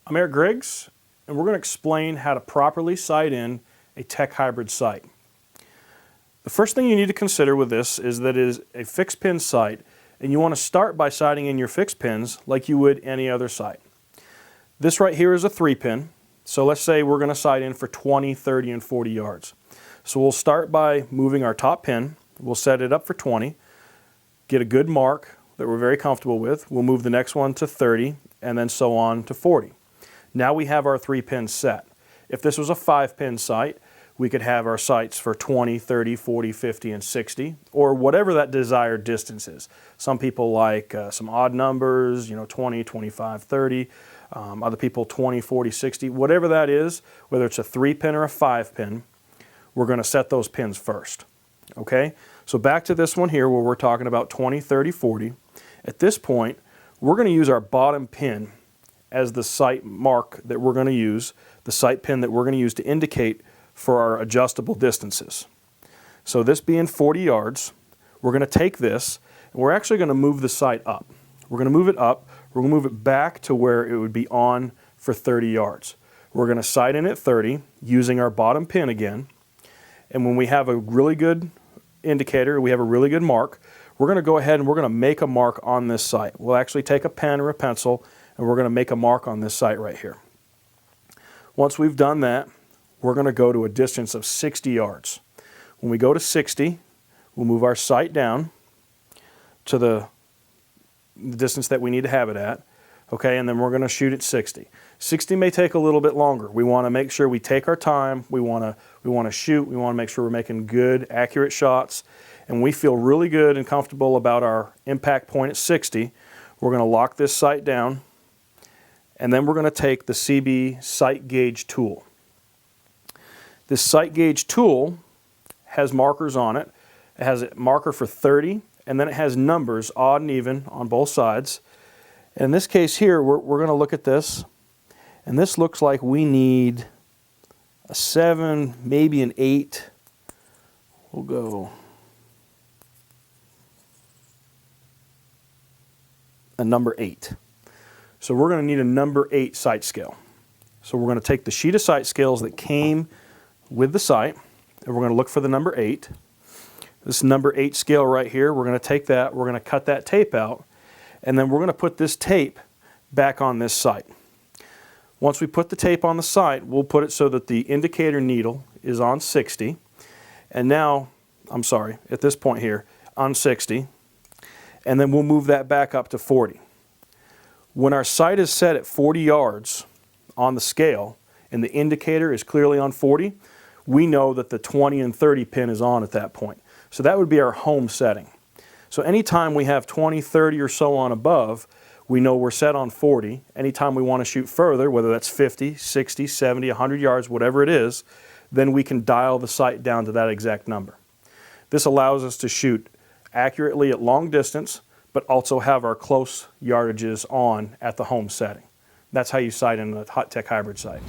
I'm Eric Griggs, and we're going to explain how to properly sight in a Tek-Hybrid sight. The first thing you need to consider with this is that it is a fixed pin sight, and you want to start by sighting in your fixed pins like you would any other sight. This right here is a 3-pin, so let's say we're going to sight in for 20, 30, and 40 yards. So we'll start by moving our top pin, we'll set it up for 20, get a good mark that we're very comfortable with, we'll move the next one to 30, and then so on to 40. Now we have our 3 pins set. If this was a 5-pin sight, we could have our sights for 20, 30, 40, 50, and 60, or whatever that desired distance is. Some people like some odd numbers, 20, 25, 30. Other people 20, 40, 60. Whatever that is, whether it's a 3-pin or a 5-pin, we're going to set those pins first. Okay? So back to this one here where we're talking about 20, 30, 40. At this point, we're going to use our bottom pin as the sight mark that we're going to use, the sight pin that we're going to use to indicate for our adjustable distances. So this being 40 yards, we're going to take this and we're actually going to move the sight up. We're going to move it up, we're going to move it back to where it would be on for 30 yards. We're going to sight in at 30 using our bottom pin again, and when we have a really good indicator, we have a really good mark, we're going to go ahead and we're going to make a mark on this sight. We'll actually take a pen or a pencil and we're going to make a mark on this sight right here. Once we've done that, we're going to go to a distance of 60 yards. When we go to 60, we'll move our sight down to the distance that we need to have it at, okay, and then we're going to shoot at 60. 60 may take a little bit longer. We want to make sure we take our time, we want to shoot, we want to make sure we're making good, accurate shots, and we feel really good and comfortable about our impact point at 60. We're going to lock this sight down, and then we're going to take the CBE sight gauge tool. This sight gauge tool has markers on it. It has a marker for 30, and then it has numbers, odd and even, on both sides. And in this case here, we're going to look at this, and this looks like we need a 7, maybe an 8. We'll go a number 8. So we're going to need a number 8 sight scale. So we're going to take the sheet of sight scales that came with the sight, and we're going to look for the number 8. This number 8 scale right here, we're going to take that, we're going to cut that tape out, and then we're going to put this tape back on this sight. Once we put the tape on the sight, we'll put it so that the indicator needle is on 60, and now, I'm sorry, at this point here, on 60, and then we'll move that back up to 40. When our sight is set at 40 yards on the scale, and the indicator is clearly on 40, we know that the 20 and 30 pin is on at that point. So that would be our home setting. So anytime we have 20, 30 or so on above, we know we're set on 40. Anytime we want to shoot further, whether that's 50, 60, 70, 100 yards, whatever it is, then we can dial the sight down to that exact number. This allows us to shoot accurately at long distance, but also have our close yardages on at the home setting. That's how you sight in a Tek-Hybrid sight.